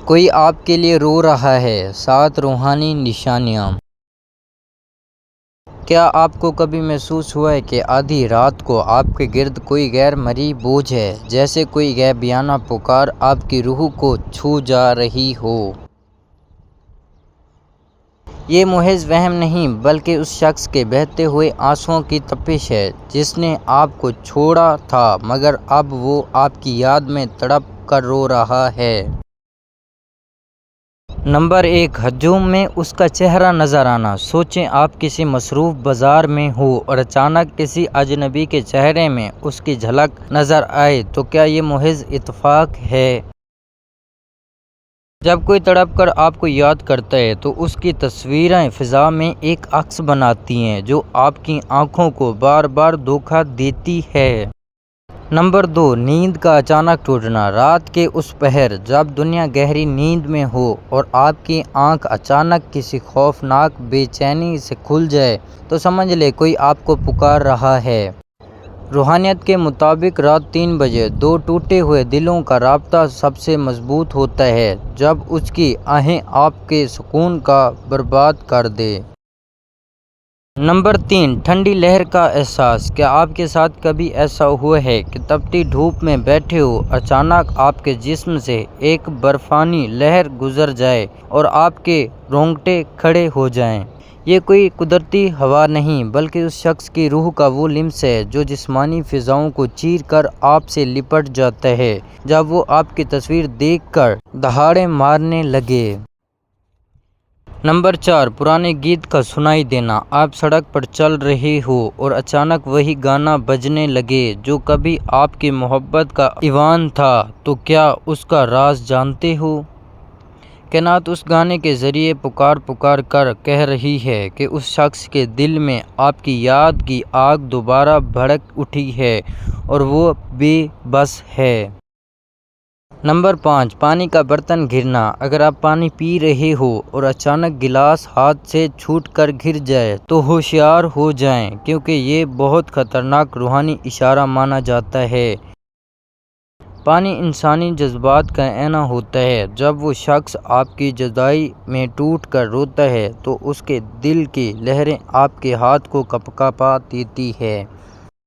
کوئی آپ کے لیے رو رہا ہے، 7 روحانی نشانیاں۔ کیا آپ کو کبھی محسوس ہوا ہے کہ آدھی رات کو آپ کے گرد کوئی غیر مرئی بوجھ ہے، جیسے کوئی غیبیانہ پکار آپ کی روح کو چھو جا رہی ہو؟ یہ محض وہم نہیں بلکہ اس شخص کے بہتے ہوئے آنسوؤں کی تپش ہے جس نے آپ کو چھوڑا تھا مگر اب وہ آپ کی یاد میں تڑپ کر رو رہا ہے۔ نمبر 1، ہجوم میں اس کا چہرہ نظر آنا۔ سوچیں آپ کسی مصروف بازار میں ہو اور اچانک کسی اجنبی کے چہرے میں اس کی جھلک نظر آئے تو کیا یہ محض اتفاق ہے؟ جب کوئی تڑپ کر آپ کو یاد کرتا ہے تو اس کی تصویریں فضا میں ایک عکس بناتی ہیں جو آپ کی آنکھوں کو بار بار دھوکہ دیتی ہے۔ نمبر 2، نیند کا اچانک ٹوٹنا۔ رات کے اس پہر جب دنیا گہری نیند میں ہو اور آپ کی آنکھ اچانک کسی خوفناک بے چینی سے کھل جائے تو سمجھ لیں کوئی آپ کو پکار رہا ہے۔ روحانیت کے مطابق رات 3 بجے 2 ٹوٹے ہوئے دلوں کا رابطہ سب سے مضبوط ہوتا ہے جب اس کی آہیں آپ کے سکون کا برباد کر دے۔ نمبر 3، ٹھنڈی لہر کا احساس۔ کیا آپ کے ساتھ کبھی ایسا ہوا ہے کہ تپتی دھوپ میں بیٹھے ہو، اچانک آپ کے جسم سے ایک برفانی لہر گزر جائے اور آپ کے رونگٹے کھڑے ہو جائیں؟ یہ کوئی قدرتی ہوا نہیں بلکہ اس شخص کی روح کا وہ لمس ہے جو جسمانی فضاؤں کو چیر کر آپ سے لپٹ جاتا ہے جب وہ آپ کی تصویر دیکھ کر دہاڑے مارنے لگے۔ نمبر 4، پرانے گیت کا سنائی دینا۔ آپ سڑک پر چل رہے ہو اور اچانک وہی گانا بجنے لگے جو کبھی آپ کی محبت کا ایوان تھا، تو کیا اس کا راز جانتے ہو؟ کائنات اس گانے کے ذریعے پکار پکار کر کہہ رہی ہے کہ اس شخص کے دل میں آپ کی یاد کی آگ دوبارہ بھڑک اٹھی ہے اور وہ بے بس ہے۔ نمبر 5، پانی کا برتن گرنا۔ اگر آپ پانی پی رہے ہو اور اچانک گلاس ہاتھ سے چھوٹ کر گر جائے تو ہوشیار ہو جائیں کیونکہ یہ بہت خطرناک روحانی اشارہ مانا جاتا ہے۔ پانی انسانی جذبات کا آئینہ ہوتا ہے۔ جب وہ شخص آپ کی جدائی میں ٹوٹ کر روتا ہے تو اس کے دل کی لہریں آپ کے ہاتھ کو کانپا دیتی ہیں۔